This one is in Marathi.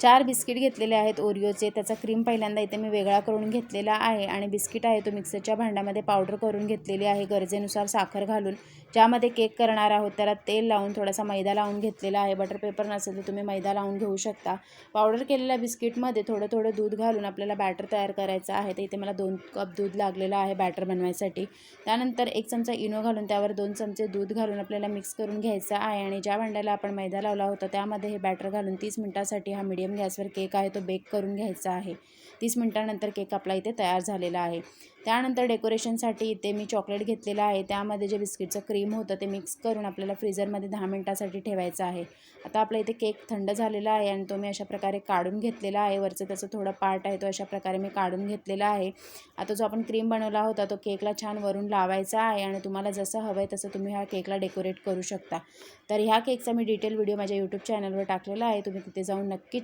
4 बिस्किट घेतलेले आहेत ओरिओचे. त्याचा क्रीम पहिल्यांदा इथे मी वेगळा करून घेतलेला आहे आणि बिस्किट आहे तो मिक्सरच्या भांड्यामध्ये पावडर करून घेतलेली आहे गरजेनुसार साखर घालून. ज्यामध्ये केक करणार आहोत त्याला तेल लावून थोडासा मैदा लावून घेतलेला आहे. बटर पेपर नसेल तर तुम्ही मैदा लावून घेऊ शकता. पावडर केलेल्या बिस्किटमध्ये थोडं थोडं दूध घालून आपल्याला बॅटर तयार करायचं आहे. तर इथे मला 2 कप दूध लागलेलं आहे बॅटर बनवायसाठी. त्यानंतर 1 चमचा इनो घालून त्यावर 2 चमचे दूध घालून आपल्याला मिक्स करून घ्यायचं आहे आणि ज्या भांड्याला आपण मैदा लावला होता त्यामध्ये हे बॅटर घालून 30 मिनिटासाठी हा मीडियम गॅसवर केक आहे तो बेक करून घ्यायचा आहे. 30 मिनिटानंतर केक आपला इथे तयार झालेला आहे. त्यानंतर डेकोरेशनसाठी इथे मी चॉकलेट घेतलेलं आहे. त्यामध्ये जे बिस्किटचं क्रीम होतं ते मिक्स करून आपल्याला फ्रीझरमध्ये 10 मिनिटासाठी ठेवायचं आहे. आता आपला इथे केक थंड झालेला आहे आणि तो मी अशा प्रकारे काढून घेतलेला आहे. वरचं त्याचं थोडं पार्ट आहे तो अशा प्रकारे मी काढून घेतलेला आहे. आता जो आपण क्रीम बनवला होता तो केकला छान वरून लावायचा आहे आणि तुम्हाला जसं हवं आहे तसं तुम्ही ह्या केकला डेकोरेट करू शकता. तर ह्या केकचा मी डिटेल व्हिडिओ माझ्या यूट्यूब चॅनलवर टाकलेला आहे. तुम्ही तिथे जाऊन नक्की